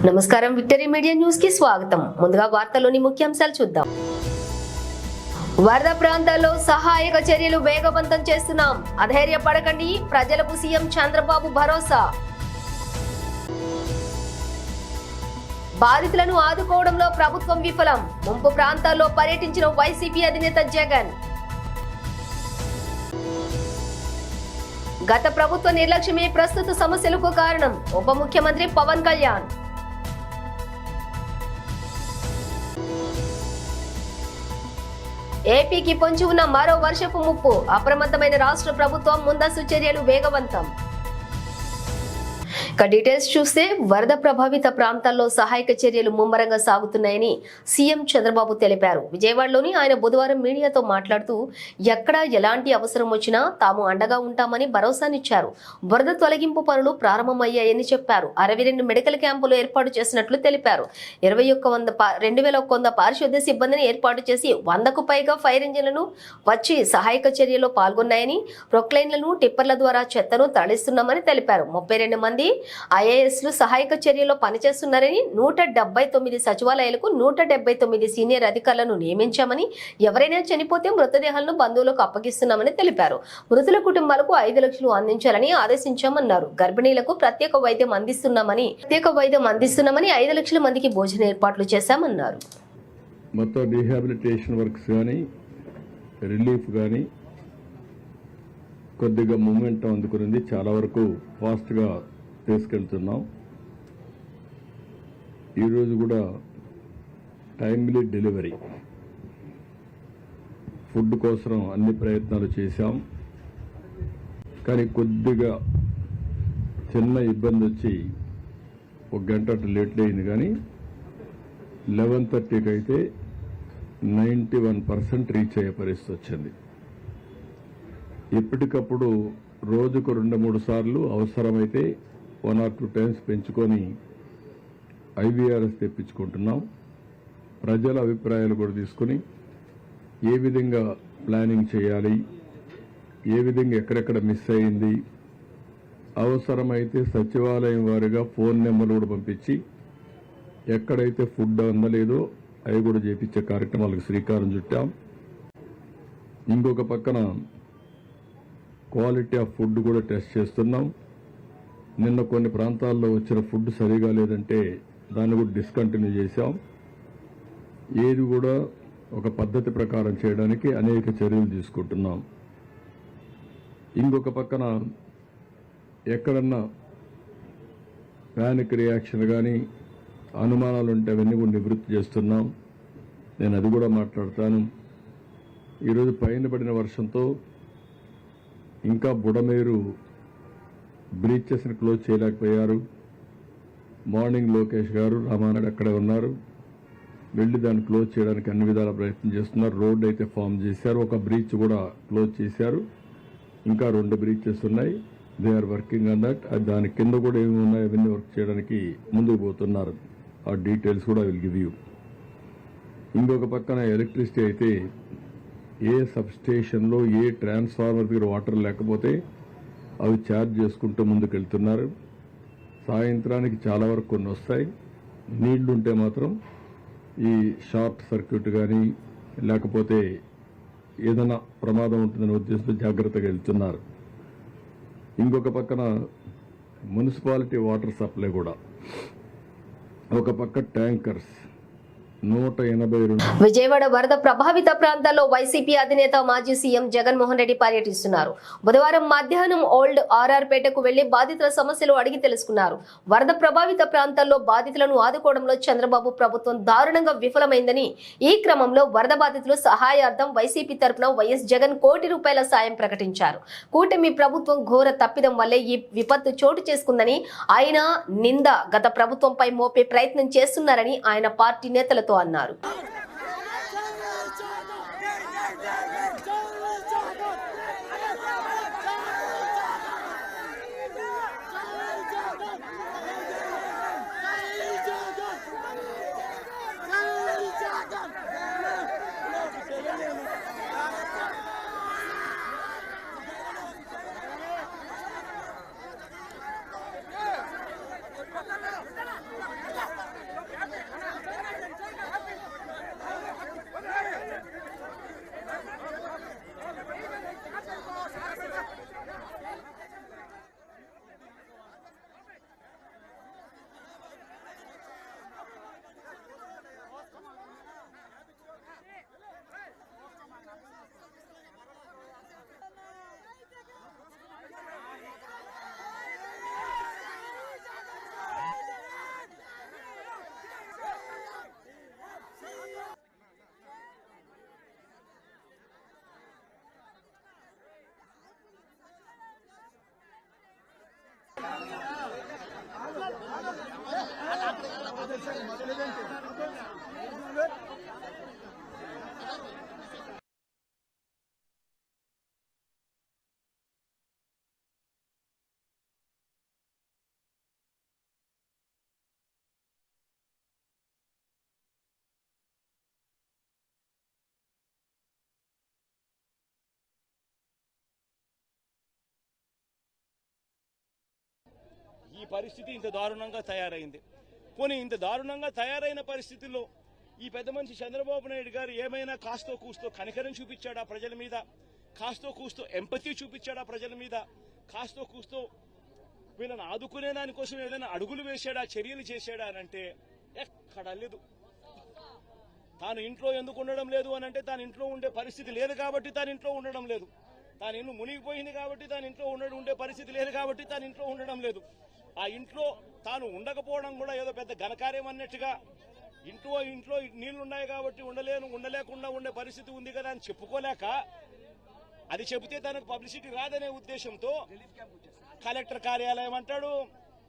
నమస్కారం, victory media news కి స్వాగతం. ముందుగా వార్తల్లోని ముఖ్యాంశాలు చూద్దాం. వరద ప్రాంతాల్లో సహాయక చర్యలు వేగవంతం చేస్తున్నాం. అధైర్యపడకండి, ప్రజలకు సీఎం చంద్రబాబు భరోసా. బాధితులను ఆదుకోవడంలో ప్రభుత్వం విఫలం. ముంపు ప్రాంతాల్లో పర్యటించిన వైసీపీ అధినేత జగన్. గత ప్రభుత్వ నిర్లక్ష్యమే ప్రస్తుత సమస్యలకు కారణం. ఉప ముఖ్యమంత్రి పవన్ కళ్యాణ్. ఏపీకి పొంచి ఉన్న మరో వర్షపు ముప్పు. అప్రమత్తమైన రాష్ట్ర ప్రభుత్వం ముందస్తు చర్యలు వేగవంతం. డీటెయిల్స్ చూస్తే వరద ప్రభావిత ప్రాంతాల్లో సహాయక చర్యలు ముమ్మరంగా సాగుతున్నాయని సీఎం చంద్రబాబు తెలిపారు. విజయవాడలోని ఆయన బుధవారం మీడియాతో మాట్లాడుతూ ఎక్కడ ఎలాంటి అవసరం వచ్చినా తాము అండగా ఉంటామని భరోసానిచ్చారు. వరద తొలగింపు పనులు ప్రారంభమయ్యాయని చెప్పారు. 62 మెడికల్ క్యాంపులు ఏర్పాటు చేసినట్లు తెలిపారు. 2100 పారిశుద్ధ్య సిబ్బందిని ఏర్పాటు చేసి 100కు పైగా ఫైర్ ఇంజిన్లను వచ్చి సహాయక చర్యలో పాల్గొన్నాయని, ప్రొక్లైన్లను టిప్పర్ల ద్వారా చెత్తను తరలిస్తున్నామని తెలిపారు. 32 మంది ఐఏఎస్లు సహాయక చర్యలో పనిచేస్తున్నారని, 179 సచివాలయాలకు 179 సీనియర్ అధికారులను నియమించామని, ఎవరైనా చనిపోతే మృతదేహాలను బంధువులకు అప్పగిస్తున్నామని తెలిపారు. మృతుల కుటుంబాలకు 5 లక్షలు అందించాలని ఆదేశించామన్నారు. గర్భిణీలకు ప్రత్యేక వైద్యం అందిస్తున్నామని 5 లక్షల మందికి భోజన ఏర్పాట్లు చేశామన్నారు. మొత్తం రీహాబిలిటేషన్ వర్క్స్ కానీ రిలీఫ్ కానీ కొద్దిగా మూమెంట్ అందుకునింది. చాలా వరకు ఫాస్ట్గా తీసుకెళ్తున్నాం. ఈరోజు కూడా టైమ్లీ డెలివరీ ఫుడ్ కోసం అన్ని ప్రయత్నాలు చేశాం. కానీ కొద్దిగా చిన్న ఇబ్బంది వచ్చి 1 గంట లేట్ అయింది. కానీ 11:30కి అయితే 91% రీచ్ అయ్యే పరిస్థితి వచ్చింది. ఎప్పటికప్పుడు రోజుకు 2-3 సార్లు అవసరమైతే 1 or 2 times పెంచుకొని ఐవీఆర్ఎస్ తెప్పించుకుంటున్నాం. ప్రజల అభిప్రాయాలు కూడా తీసుకుని ఏ విధంగా ప్లానింగ్ చేయాలి, ఏ విధంగా ఎక్కడెక్కడ మిస్ అయింది, అవసరమైతే సచివాలయం వారిగా ఫోన్ నెంబర్లు కూడా పంపించి ఎక్కడైతే ఫుడ్ అందలేదో అవి కూడా చేపించే కార్యక్రమాలకు శ్రీకారం చుట్టాం. ఇంకొక పక్కన క్వాలిటీ ఆఫ్ ఫుడ్ కూడా టెస్ట్ చేస్తున్నాం. నిన్న కొన్ని ప్రాంతాల్లో వచ్చిన ఫుడ్ సరిగా లేదంటే దాన్ని కూడా డిస్కంటిన్యూ చేశాం. ఏది కూడా ఒక పద్ధతి ప్రకారం చేయడానికి అనేక చర్యలు తీసుకుంటున్నాం. ఇంకొక పక్కన ఎక్కడన్నా ప్యానిక్ రియాక్షన్ కానీ అనుమానాలు ఉంటే అవన్నీ కూడా నివృత్తి చేస్తున్నాం. నేను అది కూడా మాట్లాడతాను. ఈరోజు పైన పడిన వర్షంతో ఇంకా బుడమేరు బ్రీచెస్ని క్లోజ్ చేయలేకపోయారు. మార్నింగ్ లోకేష్ గారు, రామానాయుడు అక్కడే ఉన్నారు. వెళ్ళి దాన్ని క్లోజ్ చేయడానికి అన్ని విధాల ప్రయత్నం చేస్తున్నారు. రోడ్డు అయితే ఫామ్ చేశారు. ఒక బ్రీచ్ కూడా క్లోజ్ చేశారు. ఇంకా 2 బ్రీచెస్ ఉన్నాయి. They are working on that. దాని కింద కూడా ఏమి ఉన్నాయి అవన్నీ వర్క్ చేయడానికి ముందుకు పోతున్నారు. ఆ డీటెయిల్స్ కూడా విల్ గివ్ యూ. ఇంకొక పక్కన ఎలక్ట్రిసిటీ అయితే ఏ సబ్ స్టేషన్లో ఏ ట్రాన్స్ఫార్మర్ దగ్గర వాటర్ లేకపోతే అవి ఛార్జ్ చేసుకుంటూ ముందుకు వెళ్తున్నారు. సాయంత్రానికి చాలా వరకు కొన్ని వస్తాయి. నీళ్లుంటే మాత్రం ఈ షార్ట్ సర్క్యూట్ కానీ లేకపోతే ఏదైనా ప్రమాదం ఉంటుందనే ఉద్దేశంతో జాగ్రత్తగా వెళ్తున్నారు. ఇంకొక పక్కన మున్సిపాలిటీ వాటర్ సప్లై కూడా ఒక పక్క ట్యాంకర్స్ 182. విజయవాడ వరద ప్రభావిత ప్రాంతాల్లో వైసీపీ అధినేత మాజీ సీఎం జగన్మోహన్ రెడ్డి పర్యటిస్తున్నారు. బుధవారం మధ్యాహ్నం ఓల్డ్ ఆర్ఆర్పేటకు వెళ్లి బాధితుల సమస్యలు అడిగి తెలుసుకున్నారు. వరద ప్రభావిత ప్రాంతాల్లో బాధితులను ఆదుకోవడంలో చంద్రబాబు ప్రభుత్వం దారుణంగా విఫలమైందని, ఈ క్రమంలో వరద బాధితులు సహాయార్థం వైసీపీ తరపున వైఎస్ జగన్ ₹1 కోటి సాయం ప్రకటించారు. కూటమి ప్రభుత్వం ఘోర తప్పిదం వల్లే ఈ విపత్తు చోటు చేసుకుందని ఆయన నింద గత ప్రభుత్వంపై మోపే ప్రయత్నం చేస్తున్నారని ఆయన పార్టీ నేతలతో అన్నారు. ఈ పరిస్థితి ఇంత దారుణంగా తయారైంది. పోనీ ఇంత దారుణంగా తయారైన పరిస్థితుల్లో ఈ పెద్ద మనిషి చంద్రబాబు నాయుడు గారు ఏమైనా కాస్తో కూస్తో కనికరం చూపించాడా ప్రజల మీద, కాస్తో కూస్తో ఎంపతి చూపించాడా ప్రజల మీద, కాస్తో కూస్తో వీళ్ళని ఆదుకునే దానికోసం ఏదైనా అడుగులు వేశాడా, చర్యలు చేశాడా అని అంటే ఎక్కడా లేదు. తాను ఇంట్లో ఎందుకు ఉండడం లేదు అని అంటే తాను ఇంట్లో ఉండే పరిస్థితి లేదు కాబట్టి తాను ఇంట్లో ఉండడం లేదు. తాను ఇల్లు మునిగిపోయింది కాబట్టి తాను ఇంట్లో ఉండే పరిస్థితి లేదు కాబట్టి తాను ఇంట్లో ఉండడం లేదు. ఆ ఇంట్లో తాను ఉండకపోవడం కూడా ఏదో పెద్ద ఘనకార్యం అన్నట్టుగా ఇంట్లో నీళ్లున్నాయి కాబట్టి ఉండలేకుండా ఉండే పరిస్థితి ఉంది కదా అని చెప్పుకోలేక, అది చెబితే తనకు పబ్లిసిటీ రాదనే ఉద్దేశంతో కలెక్టర్ కార్యాలయం అంటాడు,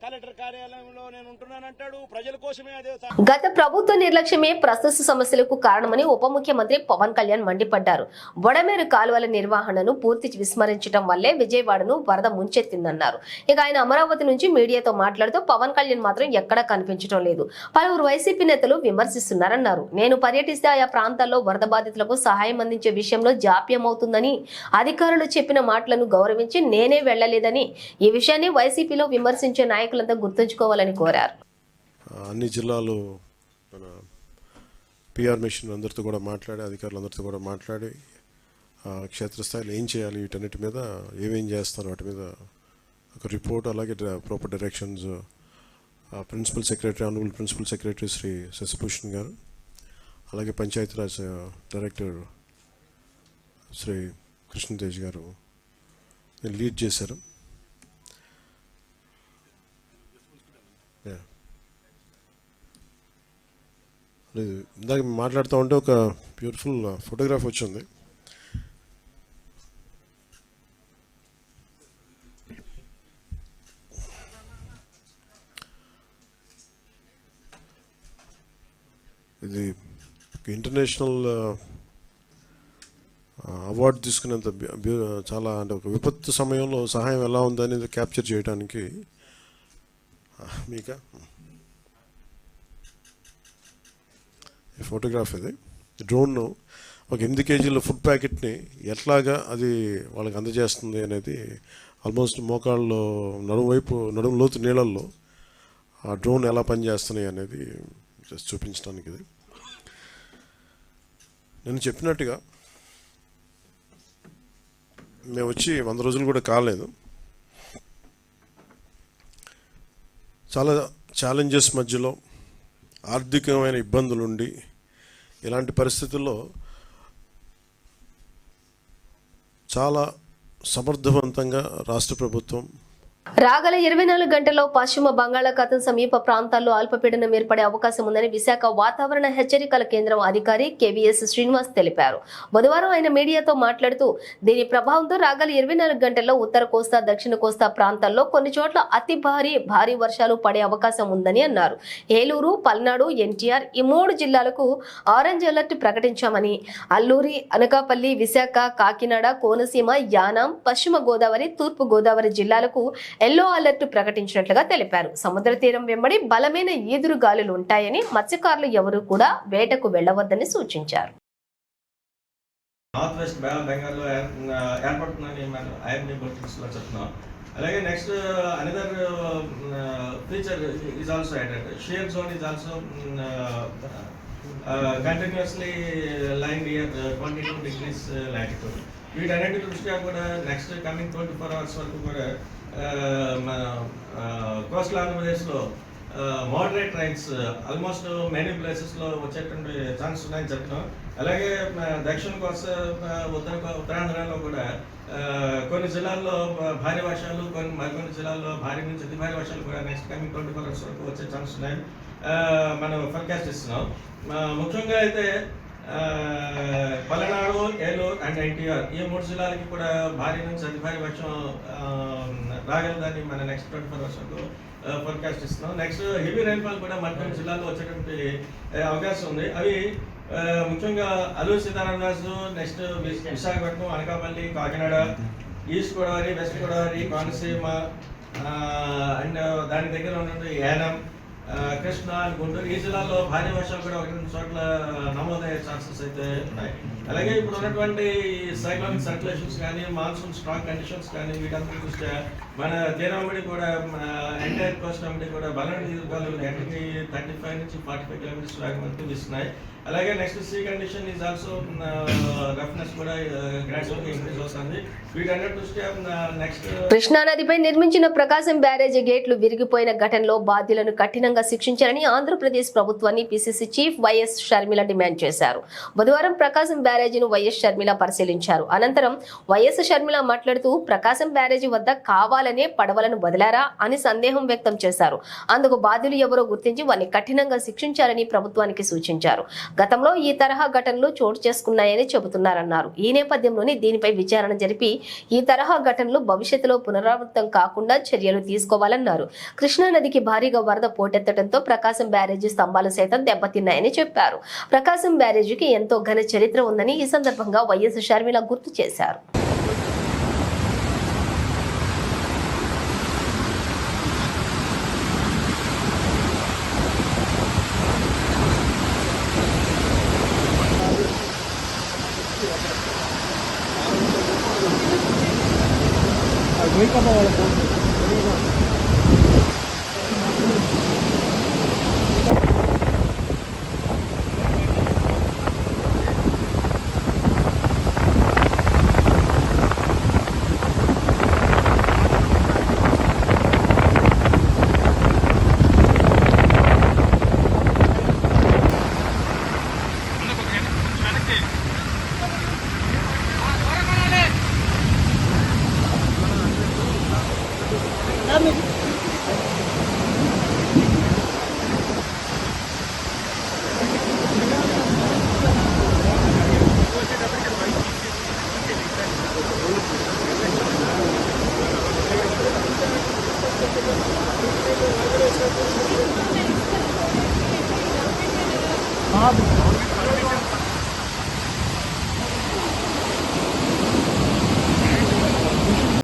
కలెక్టర్ కార్యాలయంలో నేను ఉంటున్నానంటాడు, ప్రజల కోసమే అదే. గత ప్రభుత్వ నిర్లక్ష్యమే ప్రస్తుత సమస్యలకు కారణమని ఉప ముఖ్యమంత్రి పవన్ కళ్యాణ్ మండిపడ్డారు. బొడమేరు కాలువల నిర్వహణను పూర్తి విస్మరించడం వల్లే విజయవాడను వరద ముంచెత్తిందన్నారు. ఇక ఆయన అమరావతి నుంచి మీడియాతో మాట్లాడుతూ పవన్ కళ్యాణ్ మాత్రం ఎక్కడా కనిపించడం లేదు, పలువురు వైసీపీ నేతలు విమర్శిస్తున్నారన్నారు. నేను పర్యటిస్తే ఆయా ప్రాంతాల్లో వరద బాధితులకు సహాయం అందించే విషయంలో జాప్యం అవుతుందని, అధికారులు చెప్పిన మాటలను గౌరవించి నేనే వెళ్లలేదని, ఈ విషయాన్ని వైసీపీలో విమర్శించే నాయకులు గుర్తుంచుకోవాలని కోరారు. అన్ని జిల్లాలు మన పిఆర్ మిషన్ అందరితో కూడా మాట్లాడి, అధికారులందరితో కూడా మాట్లాడి క్షేత్రస్థాయిలో ఏం చేయాలి, వీటన్నిటి మీద ఏమేం చేస్తారు వాటి మీద ఒక రిపోర్ట్, అలాగే proper directions principal secretary, honourable principal secretary Shri Shashibhushan గారు, అలాగే పంచాయతీరాజ్ డైరెక్టర్ శ్రీ కృష్ణతేజ్ గారు లీడ్ చేశారు. ఇందాక మాట్లాడుతూ ఉంటే ఒక బ్యూటిఫుల్ ఫోటోగ్రాఫ్ వచ్చింది. ఇది ఇంటర్నేషనల్ అవార్డు తీసుకునేంత చాలా, అంటే ఒక విపత్తు సమయంలో సహాయం ఎలా ఉందనేది క్యాప్చర్ చేయడానికి మీకా ఫోటోగ్రాఫ్. ఇది డ్రోన్ ఒక 8 కేజీల ఫుడ్ ప్యాకెట్ని ఎట్లాగా అది వాళ్ళకి అందజేస్తుంది అనేది, ఆల్మోస్ట్ మోకాళ్ళలో నడుము లోతు నీళ్ళల్లో ఆ డ్రోన్ ఎలా పనిచేస్తున్నాయి అనేది జస్ట్ చూపించడానికి. ఇది నేను చెప్పినట్టుగా మేము వచ్చి 100 రోజులు కూడా కాలేదు. చాలా ఛాలెంజెస్ మధ్యలో, ఆర్థికమైన ఇబ్బందులుండి, ఇలాంటి పరిస్థితుల్లో చాలా సమర్థవంతంగా రాష్ట్ర ప్రభుత్వం రాగల 24 గంటల్లో పశ్చిమ బంగాళాఖాతం సమీప ప్రాంతాల్లో అల్పపీడనం ఏర్పడే అవకాశం ఉందని విశాఖ వాతావరణ హెచ్చరికల కేంద్రం అధికారి కేవీఎస్ శ్రీనివాస్ తెలిపారు. బుధవారం ఆయన మీడియాతో మాట్లాడుతూ, దీని ప్రభావంతో రాగల 24 గంటల్లో ఉత్తర కోస్తా, దక్షిణ కోస్తా ప్రాంతాల్లో కొన్ని చోట్ల అతి భారీ వర్షాలు పడే అవకాశం ఉందని అన్నారు. ఏలూరు, పల్నాడు, ఎన్టీఆర్ ఈ 3 జిల్లాలకు ఆరెంజ్ అలర్ట్ ప్రకటించామని, అల్లూరి, అనకాపల్లి, విశాఖ, కాకినాడ, కోనసీమ, యానాం, పశ్చిమ గోదావరి, తూర్పు గోదావరి జిల్లాలకు ఎల్లో అలర్ట్ ప్రకటించినట్లుగా తెలిపారు. సముద్ర తీరం వెంబడి బలమైన ఈదురు గాలులు ఉంటాయని, మత్స్యకారులు ఎవరూ కూడా వేటకు వెళ్లవద్దని సూచించారు. నార్త్ వెస్ట్ బెంగాల్లో ఏర్పడుతుందని ఐఎండీ బులెటిన్స్ లో చెప్తున్నాం. అలాగే next another feature is also added. Share zone is also continuously line near 22 degrees latitude. వీటన్నిటి దృష్ట్యా కూడా నెక్స్ట్ కమింగ్ 24 hours వరకు కూడా మన కోస్టల్ ఆంధ్రప్రదేశ్లో మోడరేట్ రైన్స్ ఆల్మోస్ట్ మెనీ ప్లేసెస్లో వచ్చేటువంటి ఛాన్స్ ఉన్నాయని చెప్తున్నాం. అలాగే దక్షిణ కోస్తా, ఉత్తరాంధ్రలో కూడా కొన్ని జిల్లాల్లో భారీ వర్షాలు, మరికొన్ని జిల్లాల్లో భారీ నుంచి అతి భారీ వర్షాలు కూడా నెక్స్ట్ కమింగ్ 24 hours వరకు వచ్చే ఛాన్స్ ఉన్నాయి మనం ఫోర్కాస్ట్ ఇస్తున్నాం. ముఖ్యంగా అయితే పల్నాడు, ఏలూరు అండ్ ఎన్టీఆర్ ఈ 3 జిల్లాలకి కూడా భారీ నుంచి అతి భారీ వర్షం రాగలదని మన నెక్స్ట్ 24 hours వరకు ఫోర్కాస్ట్ ఇస్తున్నాం. నెక్స్ట్ హెవీ రైన్ఫాల్ కూడా మరికొన్ని జిల్లాల్లో వచ్చేటువంటి అవకాశం ఉంది. అవి ముఖ్యంగా Alluri Sitaramaraju, next Visakhapatnam, Anakapalli, Kakinada, east Godavari, west Godavari, Konaseema and దాని దగ్గర ఉన్నటువంటి యానం, కృష్ణా, గుంటూరు ఈ జిల్లాల్లో భారీ వర్షాలు కూడా 1-2 చోట్ల నమోదయ్యే ఛాన్సెస్ అయితే ఉన్నాయి. అలాగే ఇప్పుడు ఉన్నటువంటి సైక్లోనిక్ సర్క్యులేషన్స్ కానీ, మాన్సూన్ స్ట్రాంగ్ కండిషన్స్ కానీ వీటంతా దృష్ట్యా మన తీరం అమ్మడి కూడా ఎంటైర్ కోస్ట్ అమ్మడి కూడా బలమైన ఈదుగాలు ఎంటకి 35 నుంచి 45 కిలోమీటర్స్ వరకు ఇస్తున్నాయి. అలాగే next C condition is also roughness కూడా గ్రాడ్యువల్గా ఇంక్రీజ్ అవుతుంది. వీటన్నిటి దృష్ట్యా నెక్స్ట్ కృష్ణానదిపై నిర్మించిన ప్రకాశం బ్యారేజీ గేట్లు విరిగిపోయిన ఘటనలో బాధ్యులను కఠినంగా శిక్షించాలని ఆంధ్రప్రదేశ్ ప్రభుత్వాన్ని PCC chief YS Sharmila demand చేశారు. బుధవారం ప్రకాశం బ్యారేజీను వైఎస్ షర్మిల పరిశీలించారు. అనంతరం వైఎస్ షర్మిల మాట్లాడుతూ ప్రకాశం బ్యారేజీ వద్ద కావాలనే పడవలను వదిలారా అని సందేహం వ్యక్తం చేశారు. అందుకు బాధ్యులు ఎవరో గుర్తించి వారిని కఠినంగా శిక్షించాలని ప్రభుత్వానికి సూచించారు. గతంలో ఈ తరహా ఘటనలు చోటు చేసుకున్నాయని చెబుతున్నారన్నారు. ఈ నేపథ్యంలోనే దీనిపై విచారణ జరిపి ఈ తరహా ఘటనలు భవిష్యత్తులో పునరావృతం కాకుండా చర్యలు తీసుకోవాలన్నారు. కృష్ణానదికి భారీగా వరద పోటెత్తడంతో ప్రకాశం బ్యారేజీ స్తంభాలు సైతం దెబ్బతిన్నాయని చెప్పారు. ప్రకాశం బ్యారేజీకి ఎంతో ఘన చరిత్ర ఉందని ఈ సందర్భంగా వైఎస్ షర్మిల గుర్తు చేశారు.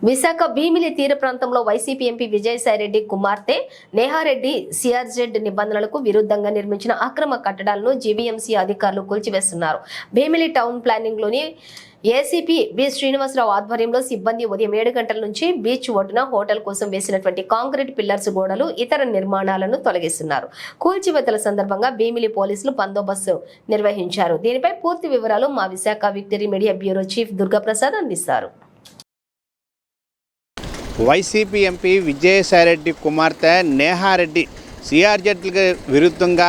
విశాఖ భీమిలి తీర ప్రాంతంలో వైసీపీ ఎంపీ విజయసాయిరెడ్డి కుమార్తె నేహారెడ్డి సిఆర్జెడ్ నిబంధనలకు విరుద్ధంగా నిర్మించిన అక్రమ కట్టడాలను జీవీఎంసీ అధికారులు కూల్చివేస్తున్నారు. భీమిలి టౌన్ ప్లానింగ్ లోని ఏసీపీ బి శ్రీనివాసరావు ఆధ్వర్యంలో సిబ్బంది ఉదయం 7 గంటల నుంచి బీచ్ ఒడ్డున హోటల్ కోసం వేసినటువంటి కాంక్రీట్ పిల్లర్స్, గోడలు, ఇతర నిర్మాణాలను తొలగిస్తున్నారు. కూల్చివేతల సందర్భంగా భీమిలి పోలీసులు బందోబస్తు నిర్వహించారు. దీనిపై పూర్తి వివరాలు మా Visakha victory media bureau chief Durgaprasad అందిస్తారు. వైసీపీ ఎంపీ విజయసాయిరెడ్డి కుమార్తె నేహారెడ్డి సిఆర్జెడ్లకు విరుద్ధంగా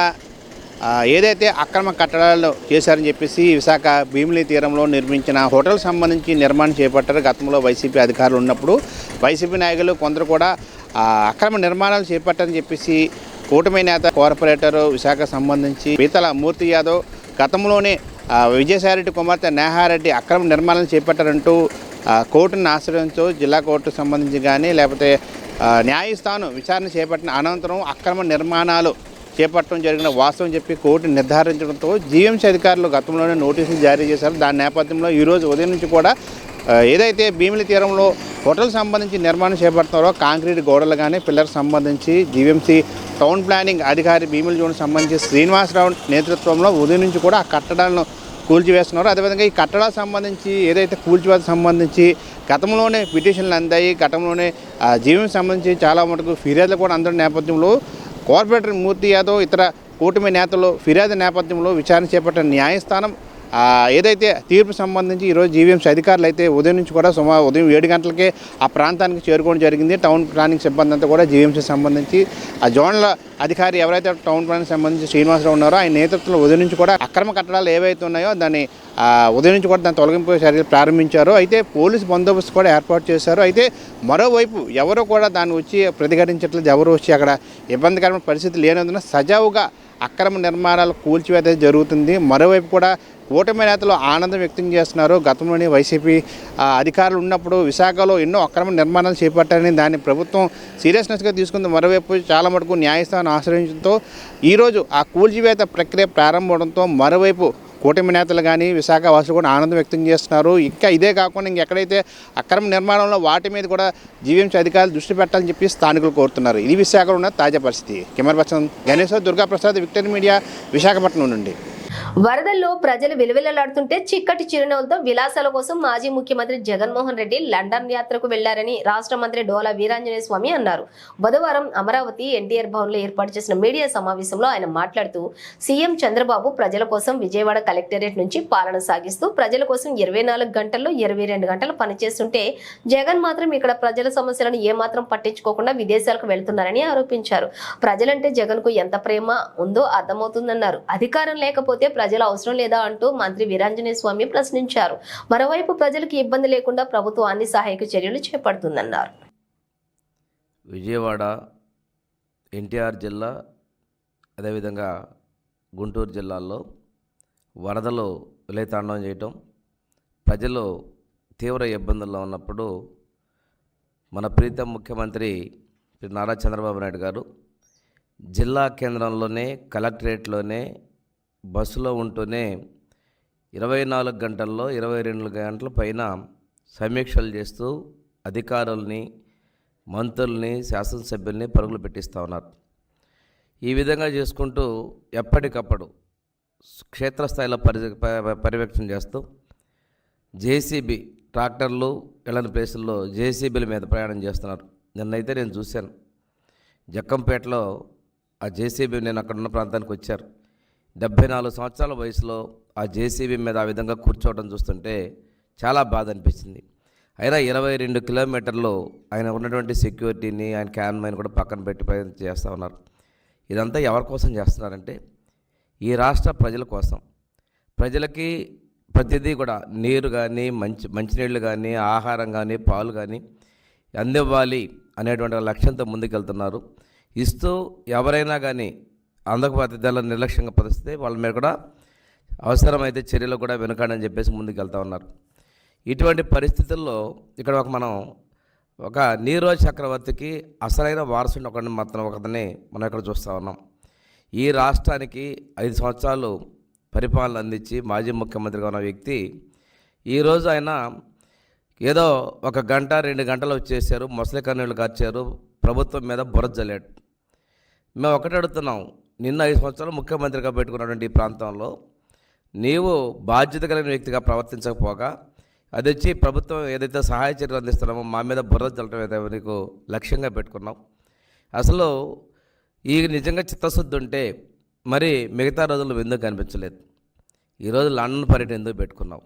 ఏదైతే అక్రమ కట్టడాలు చేశారని చెప్పేసి విశాఖ భీమిలి తీరంలో నిర్మించిన హోటల్ సంబంధించి నిర్మాణం చేపట్టారు. గతంలో వైసీపీ అధికారులు ఉన్నప్పుడు వైసీపీ నాయకులు కొందరు కూడా అక్రమ నిర్మాణాలు చేపట్టారని చెప్పేసి కూటమి నేత కార్పొరేటర్ విశాఖ సంబంధించి పీతల మూర్తి యాదవ్ గతంలోనే విజయసాయిరెడ్డి కుమార్తె నేహారెడ్డి అక్రమ నిర్మాణాలు చేపట్టారంటూ కోర్టును ఆశ్రయించు జిల్లా కోర్టుకు సంబంధించి కానీ లేకపోతే న్యాయస్థానం విచారణ చేపట్టిన అనంతరం అక్రమ నిర్మాణాలు చేపట్టడం జరిగిన వాస్తవం చెప్పి కోర్టు నిర్ధారించడంతో జీఎంసీ అధికారులు గతంలోనే నోటీసులు జారీ చేశారు. దాని నేపథ్యంలో ఈరోజు ఉదయం నుంచి కూడా ఏదైతే భీమిలి తీరంలో హోటల్ సంబంధించి నిర్మాణం చేపడుతున్నారో కాంక్రీట్ గోడలు కానీ పిల్లర్స్ సంబంధించి జీఎంసీ టౌన్ ప్లానింగ్ అధికారి భీమిలి జోన్ సంబంధించి శ్రీనివాసరావు నేతృత్వంలో ఉదయం నుంచి కూడా ఆ కట్టడాలను కూల్చివేస్తున్నారు. అదేవిధంగా ఈ కట్టడాలకు సంబంధించి ఏదైతే కూల్చివేత సంబంధించి గతంలోనే పిటిషన్లు అందాయి, గతంలోనే జీవీఎంసీ సంబంధించి చాలా మటుకు ఫిర్యాదులు కూడా అందరి నేపథ్యంలో కార్పొరేటర్ మూర్తి యాదవ్ ఇతర కూటమి నేతలు ఫిర్యాదు నేపథ్యంలో విచారణ చేపట్టిన న్యాయస్థానం ఏదైతే తీర్పు సంబంధించి ఈరోజు జీవీఎంసీ అధికారులు అయితే ఉదయం నుంచి కూడా సుమారు ఉదయం 7 గంటలకే ఆ ప్రాంతానికి చేరుకోవడం జరిగింది. టౌన్ ప్లానింగ్ సిబ్బంది అంతా కూడా జీవీఎంసీ సంబంధించి ఆ జోన్ల అధికారి ఎవరైతే టౌన్ ప్లానింగ్ సంబంధించి శ్రీనివాసరావు ఉన్నారో ఆయన నేతృత్వంలో ఉదయం నుంచి కూడా అక్రమ కట్టడాలు ఏవైతే ఉన్నాయో దాన్ని ఉదయం నుంచి కూడా దాన్ని తొలగింపు చర్యలు ప్రారంభించారు. అయితే పోలీసు బందోబస్తు కూడా ఏర్పాటు చేశారు. అయితే మరోవైపు ఎవరో కూడా దాన్ని వచ్చి ప్రతిఘటించట్లేదు, ఎవరు వచ్చి అక్కడ ఇబ్బందికరమైన పరిస్థితి లేనందున సజావుగా అక్రమ నిర్మాణాలు కూల్చివేత జరుగుతుంది. మరోవైపు కూడా కూటమి నేతలు ఆనందం వ్యక్తం చేస్తున్నారు. గతంలోని వైసీపీ అధికారులు ఉన్నప్పుడు విశాఖలో ఎన్నో అక్రమ నిర్మాణాలు చేపట్టారని దాన్ని ప్రభుత్వం సీరియస్నెస్గా తీసుకుంది. మరోవైపు చాలా మటుకు న్యాయస్థానం ఆశ్రయించడంతో ఈరోజు ఆ కూల్చివేత ప్రక్రియ ప్రారంభమవడంతో మరోవైపు కూటమి నేతలు కానీ విశాఖ వాసులు కూడా ఆనందం వ్యక్తం చేస్తున్నారు. ఇంకా ఇదే కాకుండా ఇంకెక్కడైతే అక్రమ నిర్మాణంలో వాటి మీద కూడా జీవీఎంసీ అధికారులు దృష్టి పెట్టాలని చెప్పి స్థానికులు కోరుతున్నారు. ఇది విశాఖలో ఉన్న తాజా పరిస్థితి. Camera person Ganeshwar, Durgaprasad, victory media, Visakhapatnam నుండి. వరదల్లో ప్రజలు విలువిలలాడుతుంటే చిక్కటి చిరునవ్వులతో విలాసాల కోసం మాజీ ముఖ్యమంత్రి జగన్మోహన్ రెడ్డి లండన్ యాత్రకు వెళ్లారని రాష్ట్ర మంత్రి డోలా వీరాంజనేయ స్వామి అన్నారు. బుధవారం అమరావతి ఎన్టీఆర్ భవన్ లో ఏర్పాటు చేసిన మీడియా సమావేశంలో ఆయన మాట్లాడుతూ సీఎం చంద్రబాబు ప్రజల కోసం విజయవాడ కలెక్టరేట్ నుంచి పాలన సాగిస్తూ ప్రజల కోసం 24 గంటల్లో 22 గంటలు పనిచేస్తుంటే జగన్ మాత్రం ఇక్కడ ప్రజల సమస్యలను ఏమాత్రం పట్టించుకోకుండా విదేశాలకు వెళ్తున్నారని ఆరోపించారు. ప్రజలంటే జగన్ కు ఎంత ప్రేమ ఉందో అర్థమవుతుందన్నారు. అధికారం లేకపోతే ప్రజల అవసరం లేదా అంటూ మంత్రి వీరాంజనేయ స్వామి ప్రశ్నించారు. మరోవైపు ప్రజలకు ఇబ్బంది లేకుండా ప్రభుత్వం అన్ని సహాయక చర్యలు చేపడుతుందన్నారు. విజయవాడ, ఎన్టీఆర్ జిల్లా, అదేవిధంగా గుంటూరు జిల్లాల్లో వరదలు విలయతాండవం చేయటం, ప్రజలు తీవ్ర ఇబ్బందుల్లో ఉన్నప్పుడు మన ప్రీతం ముఖ్యమంత్రి నారా చంద్రబాబు నాయుడు గారు జిల్లా కేంద్రంలోనే కలెక్టరేట్లోనే బస్సులో ఉంటూనే 24 గంటల్లో 22 గంటల పైన సమీక్షలు చేస్తూ అధికారుల్ని, మంత్రుల్ని, శాసనసభ్యుల్ని పరుగులు పెట్టిస్తూ ఉన్నారు. ఈ విధంగా చేసుకుంటూ ఎప్పటికప్పుడు క్షేత్రస్థాయిలో పర్యవేక్షణ చేస్తూ జేసీబీ ట్రాక్టర్లు ఇలాంటి ప్లేసుల్లో జేసీబీల మీద ప్రయాణం చేస్తున్నారు. నిన్నైతే నేను చూశాను, జక్కంపేటలో ఆ జేసీబీ, నేను అక్కడ ఉన్న ప్రాంతానికి వచ్చారు. 74 సంవత్సరాల వయసులో ఆ జేసీబీ మీద ఆ విధంగా కూర్చోవడం చూస్తుంటే చాలా బాధ అనిపించింది. అయినా 22 కిలోమీటర్లు ఆయన ఉన్నటువంటి సెక్యూరిటీని, ఆయన క్యాన్మైన్ కూడా పక్కన పెట్టి ప్రయత్నం చేస్తూ ఉన్నారు. ఇదంతా ఎవరి కోసం చేస్తున్నారంటే ఈ రాష్ట్ర ప్రజల కోసం. ప్రజలకి ప్రతిదీ కూడా నీరు కానీ, మంచినీళ్ళు కానీ, ఆహారం కానీ, పాలు కానీ అందివ్వాలి అనేటువంటి లక్ష్యంతో ముందుకెళ్తున్నారు. ఇస్తూ ఎవరైనా కానీ అందకపోతే నిర్లక్ష్యంగా పరిస్థితి వాళ్ళ మీద కూడా అవసరమైతే చర్యలు కూడా వెనుకాడని చెప్పేసి ముందుకెళ్తూ ఉన్నారు. ఇటువంటి పరిస్థితుల్లో ఇక్కడ మనం ఒక నీరజ్ చక్రవర్తికి అసలైన వారసుని ఒకరిని మనం ఇక్కడ చూస్తూ ఉన్నాం. ఈ రాష్ట్రానికి 5 సంవత్సరాలు పరిపాలన అందించి మాజీ ముఖ్యమంత్రిగా ఉన్న వ్యక్తి ఈరోజు ఆయన ఏదో 1 గంట 2 గంటలు వచ్చేసారు, మొసలి కన్నీళ్ళు కార్చారు, ప్రభుత్వం మీద బురద జల్లాడు. మేము ఒకటి అడుగుతున్నాం, నిన్న 5 సంవత్సరాలు ముఖ్యమంత్రిగా పెట్టుకున్నటువంటి ఈ ప్రాంతంలో నీవు బాధ్యత కలిగిన వ్యక్తిగా ప్రవర్తించకపోగా అది వచ్చి ప్రభుత్వం ఏదైతే సహాయ చర్యలు అందిస్తున్నామో మా మీద బురద చల్లటం ఏదైతే నీకు లక్ష్యంగా పెట్టుకున్నాం. అసలు ఈ నిజంగా చిత్తశుద్ధి ఉంటే మరి మిగతా రోజుల్లో ఎందుకు కనిపించలేదు? ఈరోజు లండన్ పర్యటన ఎందుకు పెట్టుకున్నావు?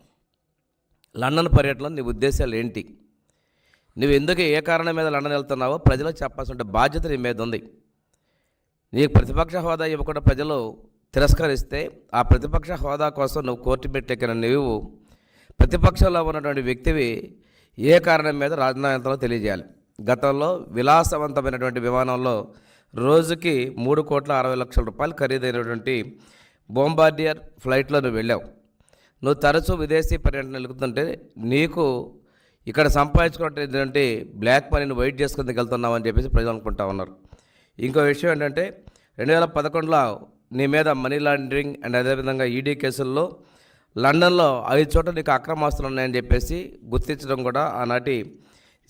లండన్ పర్యటనలో నీ ఉద్దేశాలు ఏంటి? నువ్వు ఎందుకు ఏ కారణం మీద లండన్ వెళ్తున్నావో ప్రజలకు చెప్పాల్సిన బాధ్యత నీ మీద ఉంది. నీకు ప్రతిపక్ష హోదా ఇవ్వకుండా ప్రజలు తిరస్కరిస్తే ఆ ప్రతిపక్ష హోదా కోసం నువ్వు కోర్టు పెట్టెక్కిన నువ్వు ప్రతిపక్షంలో ఉన్నటువంటి వ్యక్తివి ఏ కారణం మీద రాజధానిలో తెలియజేయాలి. గతంలో విలాసవంతమైనటువంటి విమానంలో రోజుకి 3,60,00,000 రూపాయలు ఖరీదైనటువంటి బొంబార్డియర్ ఫ్లైట్లో నువ్వు వెళ్ళావు. నువ్వు తరచూ విదేశీ పర్యటన వెళ్తుంటే నీకు ఇక్కడ సంపాదించుకున్నటువంటి బ్లాక్ మనీని వైట్ చేసుకుని వెళ్తున్నావు అని చెప్పేసి ప్రజలు అనుకుంటా ఉన్నారు. ఇంకో విషయం ఏంటంటే 2011లో నీ మీద మనీ లాండరింగ్ అండ్ అదేవిధంగా ఈడీ కేసుల్లో లండన్లో 5 చోట్ల నీకు అక్రమాస్తులు ఉన్నాయని చెప్పేసి గుర్తించడం కూడా ఆనాటి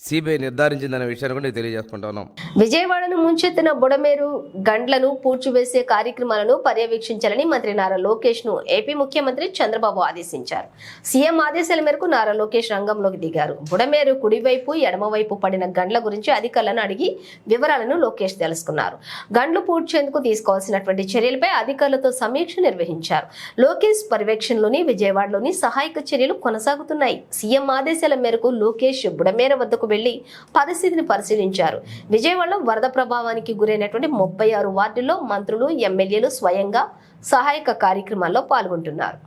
సిబిఐ నిర్ధారించిందనే విషయాన్ని కూడా తెలియజేసుకుంటున్నాం. విజయవాడను ముంచెత్తిన బుడమేరు గండ్లను పూడ్చివేసే కార్యక్రమాలను పర్యవేక్షించాలని మంత్రి నారా లోకేష్ ను ఏపీ ముఖ్యమంత్రి చంద్రబాబు ఆదేశించారు. సీఎం ఆదేశాల మేరకు నారా లోకేష్ రంగంలోకి దిగారు. బుడమేరు కుడివైపు, ఎడమవైపు పడిన గండ్ల గురించి అధికారులను అడిగి వివరాలను లోకేష్ తెలుసుకున్నారు. గండ్లు పూడ్చేందుకు తీసుకోవాల్సినటువంటి చర్యలపై అధికారులతో సమీక్ష నిర్వహించారు. లోకేష్ పర్యవేక్షణలోని విజయవాడలోని సహాయక చర్యలు కొనసాగుతున్నాయి. సీఎం ఆదేశాల మేరకు లోకేష్ బుడమేర వద్దకు వెళ్లి పరిస్థితిని పరిశీలించారు. విజయవాడలో వరద ప్రభావానికి గురైనటువంటి 36 వార్డుల్లో మంత్రులు, ఎమ్మెల్యేలు స్వయంగా సహాయక కార్యక్రమాల్లో పాల్గొంటున్నారు.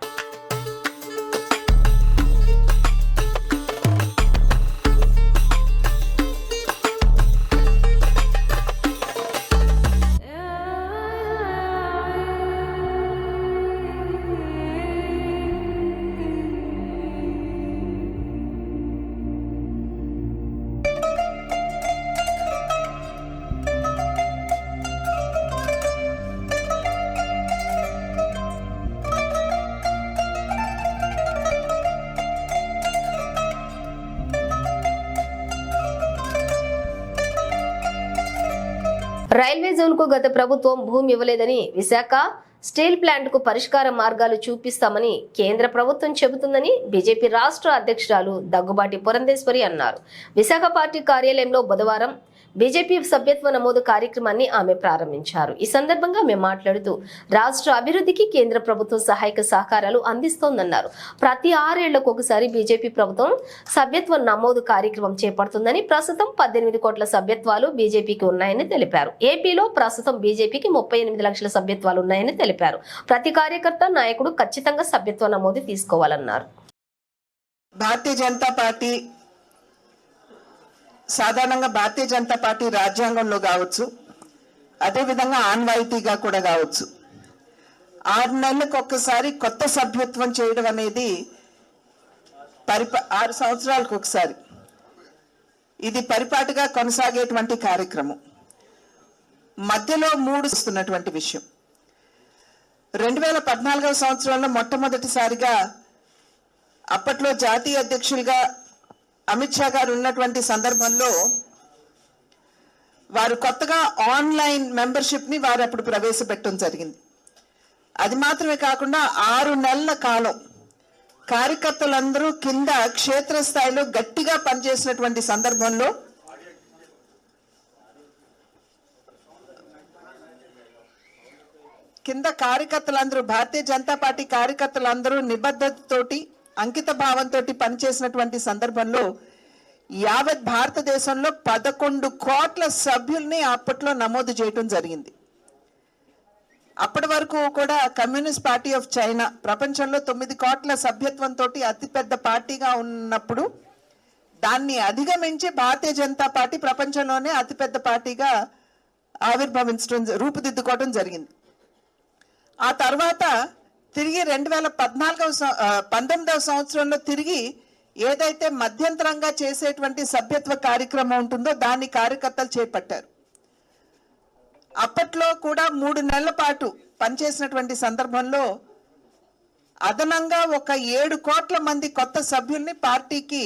రైల్వే జోన్కు గత ప్రభుత్వం భూమి ఇవ్వలేదని విశాఖ స్టీల్ ప్లాంట్కు పరిష్కార మార్గాలు చూపిస్తామని కేంద్ర ప్రభుత్వం చెబుతుందని బీజేపీ రాష్ట్ర అధ్యక్షురాలు దగ్గుబాటి పురంధేశ్వరి అన్నారు. విశాఖ పార్టీ కార్యాలయంలో బుధవారం బీజేపీ సభ్యత్వ నమోదు కార్యక్రమాన్ని ఆమె ప్రారంభించారు. ఈ సందర్భంగా ఆమె మాట్లాడుతూ రాష్ట్ర అభివృద్ధికి కేంద్ర ప్రభుత్వం సహాయక సహకారాలు అందిస్తోందన్నారు. ప్రతి 6 ఏళ్లకు ఒకసారి బీజేపీ ప్రభుత్వం సభ్యత్వ నమోదు కార్యక్రమం చేపడుతుందని, ప్రస్తుతం 18 కోట్ల సభ్యత్వాలు బీజేపీకి ఉన్నాయని తెలిపారు. ఏపీలో ప్రస్తుతం బీజేపీకి 38 లక్షల సభ్యత్వాలు ఉన్నాయని తెలిపారు. ప్రతి కార్యకర్త నాయకుడు ఖచ్చితంగా సభ్యత్వ నమోదు తీసుకోవాలన్నారు. భారతీయ జనతా పార్టీ సాధారణంగా భారతీయ జనతా పార్టీ రాజ్యాంగంలో కావచ్చు, అదేవిధంగా ఆన్వాయితీగా కూడా కావచ్చు, 6 నెలలకు ఒక్కసారి కొత్త సభ్యత్వం చేయడం అనేది 6 సంవత్సరాలకు ఒకసారి ఇది పరిపాటిగా కొనసాగేటువంటి కార్యక్రమం. మధ్యలో 3 ఇస్తున్నటువంటి విషయం. 2014వ సంవత్సరంలో మొట్టమొదటిసారిగా అప్పట్లో జాతీయ అధ్యక్షులుగా అమిత్ షా గారు ఉన్నటువంటి సందర్భంలో వారు కొత్తగా ఆన్లైన్ మెంబర్షిప్ ని వారు అప్పుడు ప్రవేశపెట్టడం జరిగింది. అది మాత్రమే కాకుండా 6 నెలల కాలం కార్యకర్తలందరూ కింద క్షేత్రస్థాయిలో గట్టిగా పనిచేసినటువంటి సందర్భంలో కింద కార్యకర్తలందరూ భారతీయ జనతా పార్టీ కార్యకర్తలందరూ నిబద్ధతతోటి అంకిత భావంతో పనిచేసినటువంటి సందర్భంలో యావత్ భారతదేశంలో 11 కోట్ల సభ్యుల్ని అప్పట్లో నమోదు చేయడం జరిగింది. అప్పటి వరకు కూడా కమ్యూనిస్ట్ పార్టీ ఆఫ్ చైనా ప్రపంచంలో 9 కోట్ల సభ్యత్వంతో అతిపెద్ద పార్టీగా ఉన్నప్పుడు దాన్ని అధిగమించి భారతీయ జనతా పార్టీ ప్రపంచంలోనే అతిపెద్ద పార్టీగా ఆవిర్భవించడం రూపుదిద్దుకోవడం జరిగింది. ఆ తర్వాత తిరిగి 2019వ సంవత్సరంలో తిరిగి ఏదైతే మధ్యంతరంగా చేసేటువంటి సభ్యత్వ కార్యక్రమం ఉంటుందో దాన్ని కార్యకర్తలు చేపట్టారు. అప్పట్లో కూడా 3 నెలల పాటు పనిచేసినటువంటి సందర్భంలో అదనంగా ఒక 7 కోట్ల మంది కొత్త సభ్యుల్ని పార్టీకి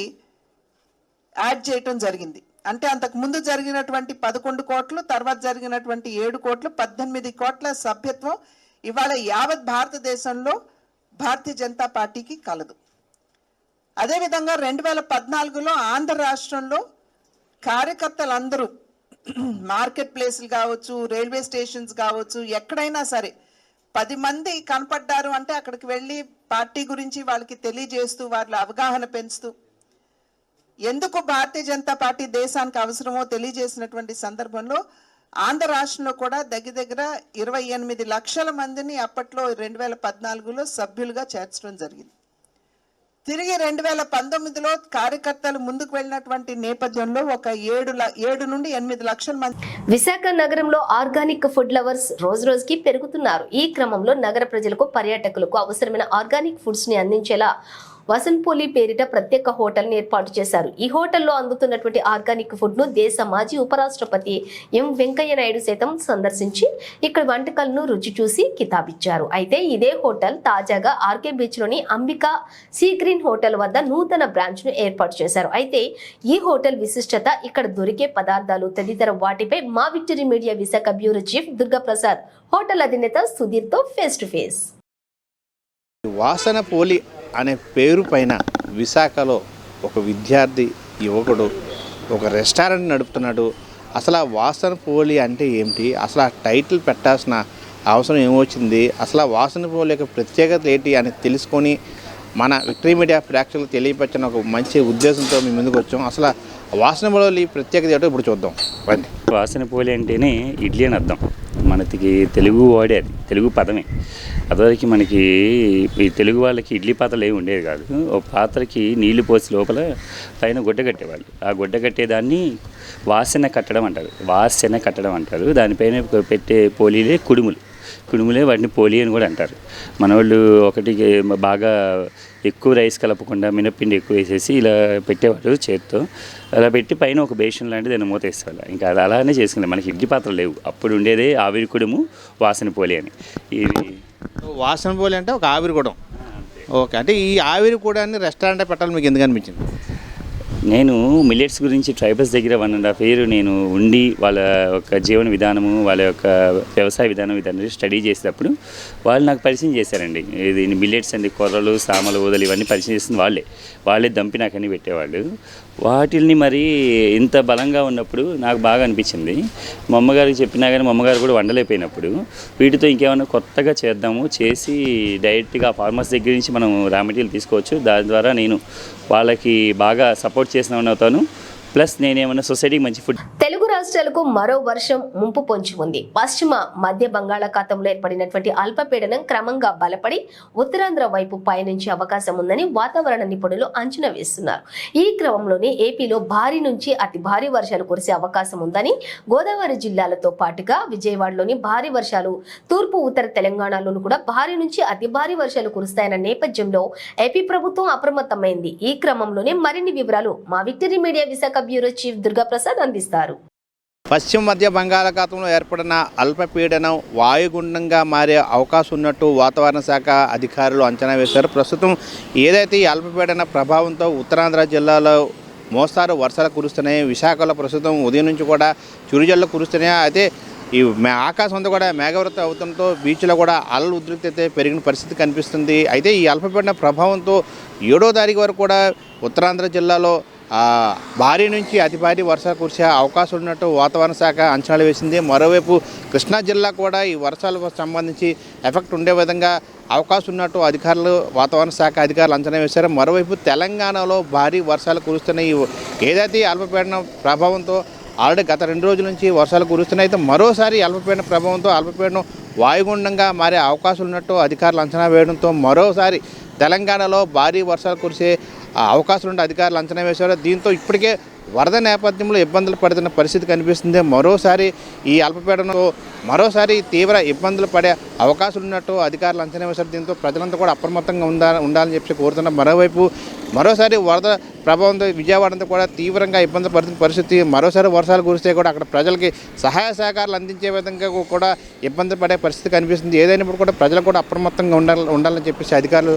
యాడ్ చేయటం జరిగింది. అంటే అంతకు ముందు జరిగినటువంటి 11 కోట్లు, తర్వాత జరిగినటువంటి 7 కోట్లు, 18 కోట్ల సభ్యత్వం ఇవాళ యావత్ భారతదేశంలో భారతీయ జనతా పార్టీకి కలదు. అదేవిధంగా 2014లో ఆంధ్ర రాష్ట్రంలో కార్యకర్తలందరూ మార్కెట్ ప్లేస్లు కావచ్చు, రైల్వే స్టేషన్స్ కావచ్చు, ఎక్కడైనా సరే 10 మంది కనపడ్డారు అంటే అక్కడికి వెళ్ళి పార్టీ గురించి వాళ్ళకి తెలియజేస్తూ వాళ్ళ అవగాహన పెంచుతూ ఎందుకు భారతీయ జనతా పార్టీ దేశానికి అవసరమో తెలియజేసినటువంటి సందర్భంలో ఆంధ్ర రాష్ట్రంలో కూడా దగ్గర 28 లక్షల మందిని అప్పట్లో 2014లో సభ్యులుగా చేర్చడం జరిగింది. తిరిగి 2019లో కార్యకర్తలు ముందుకు వెళ్ళినటువంటి నేపథ్యంలో ఒక 7 నుండి 8 లక్షల మంది విశాఖ నగరంలో ఆర్గానిక్ ఫుడ్ లవర్స్ రోజు రోజుకి పెరుగుతున్నారు. ఈ క్రమంలో నగర ప్రజలకు, పర్యాటకులకు అవసరమైన ఆర్గానిక్ ఫుడ్స్ ని అందించేలా వసంతపూలి పేరిట ప్రత్యేక హోటల్ని ఏర్పాటు చేశారు. ఈ హోటల్లో అందుతున్నటువంటి ఆర్గానిక్ ఫుడ్ ను దేశ మాజీ ఉపరాష్ట్రపతి ఎం వెంకయ్య నాయుడు సైతం సందర్శించి ఇక్కడ వంటకాలను రుచి చూసి కితాబిచ్చారు. అయితే ఇదే హోటల్ తాజాగా ఆర్కే బీచ్ లోని అంబికా సీ గ్రీన్ హోటల్ వద్ద నూతన బ్రాంచ్ ను ఏర్పాటు చేశారు. అయితే ఈ హోటల్ విశిష్టత, ఇక్కడ దొరికే పదార్థాలు తదితర వాటిపై మా victory media Visakha bureau chief Durga Prasad hotel అధినేత సుధీర్ తో ఫేస్ టు ఫేస్. వాసనపోలి అనే పేరు పైన విశాఖలో ఒక విద్యార్థి యువకుడు ఒక రెస్టారెంట్ నడుపుతున్నాడు. అసలు ఆ వాసనపోలి అంటే ఏమిటి, అసలు ఆ టైటిల్ పెట్టాల్సిన అవసరం ఏమొచ్చింది, అసలు ఆ వాసనపోలి యొక్క ప్రత్యేకత ఏంటి అని తెలుసుకొని మన విక్టరీ మీడియా ప్రేక్షకులకు తెలియపరిచిన ఒక మంచి ఉద్దేశంతో మేము ముందుకు వచ్చాం. అసలు వాసనపోలి ప్రత్యేకత ఏంటో ఇప్పుడు చూద్దాం. వాసనపోలి అంటేనే ఇడ్లీ అని అర్థం. మనకి తెలుగు వాడే, అది తెలుగు పదమే. అదివరకు మనకి ఈ తెలుగు వాళ్ళకి ఇడ్లీ పాత్రలు ఏమి ఉండేది కాదు. ఒక పాత్రకి నీళ్లు పోసి లోపల పైన గుడ్డ కట్టేవాళ్ళు. ఆ గుడ్డ కట్టేదాన్ని వాసన కట్టడం అంటారు. దానిపైన పెట్టే పోలీలే కుడుములే వాటిని పోలి అని కూడా అంటారు. మన వాళ్ళు ఒకటి బాగా ఎక్కువ రైస్ కలపకుండా మినప్పిండి ఎక్కువ వేసేసి ఇలా పెట్టేవాళ్ళు చేత్తో. అలా పెట్టి పైన ఒక బేషన్ లాంటిది దాన్ని మూత వేసేవాళ్ళు. ఇంకా అది అలానే చేసుకునే. మనకి ఇడ్లీ పాత్రలు లేవు. అప్పుడు ఉండేదే ఆవిరి కుడుము, వాసన పోలి అని. ఇది వాసనపోలి అంటే ఒక ఆవిరి కుడం. ఓకే, అంటే ఈ ఆవిరి కూడాన్ని రెస్టారెంట్ పెట్టాలి మీకు ఎందుకు అనిపించింది? నేను మిల్లెట్స్ గురించి ట్రైబల్స్ దగ్గర 1.5 year నేను ఉండి వాళ్ళ యొక్క జీవన విధానము, వాళ్ళ యొక్క వ్యవసాయ విధానం ఇదన్నీ స్టడీ చేసేటప్పుడు వాళ్ళు నాకు పరిచయం చేశారండి. ఇది మిల్లెట్స్ అండి, కొర్రలు, సామలు, ఊదలు ఇవన్నీ పరిచయం చేస్తుంది వాళ్ళే దంపి నాకు అన్ని పెట్టేవాళ్ళు. వాటిల్ని మరి ఇంత బలంగా ఉన్నప్పుడు నాకు బాగా అనిపించింది. మా అమ్మగారికి చెప్పినా కానీ మా అమ్మగారు కూడా వండలేకపోయినప్పుడు వీటితో ఇంకేమైనా కొత్తగా చేద్దాము, చేసి డైరెక్ట్గా ఫార్మర్స్ దగ్గర నుంచి మనం రా మెటీరియల్ తీసుకోవచ్చు. దాని ద్వారా నేను వాళ్ళకి బాగా సపోర్ట్ చేసిన అవుతాను. ప్లస్ నేనేమన్నా సొసైటీకి మంచి ఫుడ్. తెలుగు రాష్ట్రాలకు మరో వర్షం ముంపు పొంచి ఉంది. పశ్చిమ మధ్య బంగాళాఖాతంలో ఏర్పడినటువంటి అల్పపీడనం క్రమంగా బలపడి ఉత్తరాంధ్ర వైపు పయనించే అవకాశం ఉందని వాతావరణ నిపుణులు అంచనా వేస్తున్నారు. ఈ క్రమంలోనే ఏపీలో భారీ నుంచి అతి భారీ వర్షాలు కురిసే అవకాశం ఉందని, గోదావరి జిల్లాలతో పాటుగా విజయవాడలోని భారీ వర్షాలు, తూర్పు ఉత్తర తెలంగాణలోనూ కూడా భారీ నుంచి అతి భారీ వర్షాలు కురుస్తాయన్న నేపథ్యంలో ఏపీ ప్రభుత్వం అప్రమత్తమైంది. ఈ క్రమంలోనే మరిన్ని వివరాలు మా victory media Visakha bureau chief Durgaprasad అందిస్తారు. పశ్చిమ మధ్య బంగాళాఖాతంలో ఏర్పడిన అల్పపీడనం వాయుగుండంగా మారే అవకాశం ఉన్నట్టు వాతావరణ శాఖ అధికారులు అంచనా వేశారు. ప్రస్తుతం ఏదైతే ఈ అల్పపీడన ప్రభావంతో ఉత్తరాంధ్ర జిల్లాలో మోస్తారు వర్షాలు కురుస్తున్నాయి. విశాఖలో ప్రస్తుతం ఉదయం నుంచి కూడా చురుజల్లు కురుస్తున్నాయి. అయితే ఈ ఆకాశం అంతా కూడా మేఘవృతం అవడంతో బీచ్లో కూడా అలల ఉద్రిక్తత పెరిగిన పరిస్థితి కనిపిస్తుంది. అయితే ఈ అల్పపీడన ప్రభావంతో 7వ తారీఖు వరకు కూడా ఉత్తరాంధ్ర జిల్లాలో భారీ నుంచి అతి భారీ వర్షాలు కురిసే అవకాశం ఉన్నట్టు వాతావరణ శాఖ అంచనాలు వేసింది. మరోవైపు కృష్ణా జిల్లా కూడా ఈ వర్షాలకు సంబంధించి ఎఫెక్ట్ ఉండే విధంగా అవకాశం ఉన్నట్టు వాతావరణ శాఖ అధికారులు అంచనా వేశారు. మరోవైపు తెలంగాణలో భారీ వర్షాలు కురుస్తున్నాయి. ఏదైతే అల్పపీడనం ప్రభావంతో ఆల్రెడీ గత 2 రోజుల నుంచి వర్షాలు కురుస్తున్నాయి. అయితే మరోసారి అల్పపీడన ప్రభావంతో అల్పపీడనం వాయుగుండంగా మారే అవకాశం ఉన్నట్టు అధికారులు అంచనా వేయడంతో మరోసారి తెలంగాణలో భారీ వర్షాలు కురిసే అవకాశం ఉంటే అధికారులు అంచనా వేశారు. దీంతో ఇప్పటికే వరద నేపథ్యంలో ఇబ్బందులు పడుతున్న పరిస్థితి కనిపిస్తుంది. మరోసారి ఈ అల్పపీడనంలో మరోసారి తీవ్ర ఇబ్బందులు పడే అవకాశం ఉన్నట్టు అధికారులు అంచనా వేశారు. దీంతో ప్రజలంతా కూడా అప్రమత్తంగా ఉండాలని చెప్పి కోరుతున్నారు. మరోవైపు మరోసారి వరద ప్రభావంతో విజయవాడ అంతా కూడా తీవ్రంగా ఇబ్బంది పడుతున్న పరిస్థితి. మరోసారి వర్షాలు కురిస్తే కూడా అక్కడ ప్రజలకి సహాయ సహకారాలు అందించే విధంగా కూడా ఇబ్బంది పడే పరిస్థితి కనిపిస్తుంది. ఏదైనప్పుడు కూడా ప్రజలు కూడా అప్రమత్తంగా ఉండాలని చెప్పేసి అధికారులు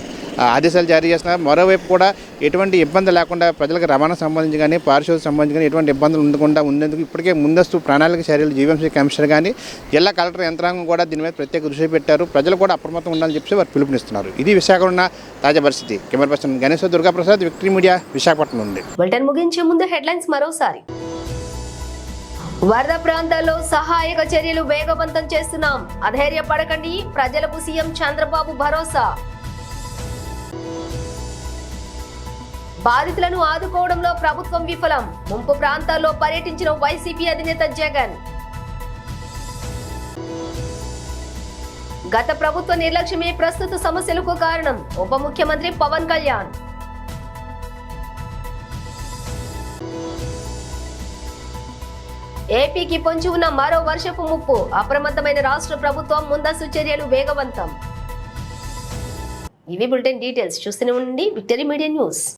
ఆదేశాలు జారీ చేస్తున్నారు. మరోవైపు కూడా ఎటువంటి ఇబ్బంది లేకుండా ప్రజలకు రవాణా సంబంధించి కానీ పారిశుద్ధ్య సంబంధించి కానీ ఎటువంటి ఇబ్బందులు ఉండకుండా ఉండేందుకు ఇప్పటికే ముందస్తు ప్రణాళిక చర్యలు జీవీఎంసీ కమిషనర్ కానీ జిల్లా కలెక్టర్ యంత్రాంగం కూడా దీని మీద ప్రత్యేక దృష్టి పెట్టారు. ప్రజలు కూడా అప్రమత్తంగా ఉండాలని చెప్పి వారు పిలుపునిస్తున్నారు. ఇది విశాఖలో ఉన్న తాజా పరిస్థితి. Camera person Ganesh Durgaprasad, victory media, Visakhapatnam నుండి. బులెటిన్ ముగించే ముందు హెడ్లైన్స్ మరోసారి. వరద ప్రాంతాల్లో సహాయక చర్యలు వేగవంతం చేస్తున్నాం, అధైర్యపడకండి, ప్రజలకు సీఎం చంద్రబాబు భరోసా. బాధితులను ఆదుకోవడంలో ప్రభుత్వం విఫలం, ముంపు ప్రాంతాల్లో పర్యటించిన వైసీపీ అధినేత జగన్. గత ప్రభుత్వ నిర్లక్ష్యమే ప్రస్తుత సమస్యలకు కారణం, ఉప ముఖ్యమంత్రి పవన్ కళ్యాణ్. ఏపీకి పొంచి ఉన్న మరో వర్షపు ముప్పు, అప్రమత్తమైన రాష్ట్ర ప్రభుత్వం, ముందస్తు చర్యలు వేగవంతం. ఇవి బులెటిన్ డీటెయిల్స్. చూస్తూనే ఉండండి విక్టరీ మీడియా న్యూస్.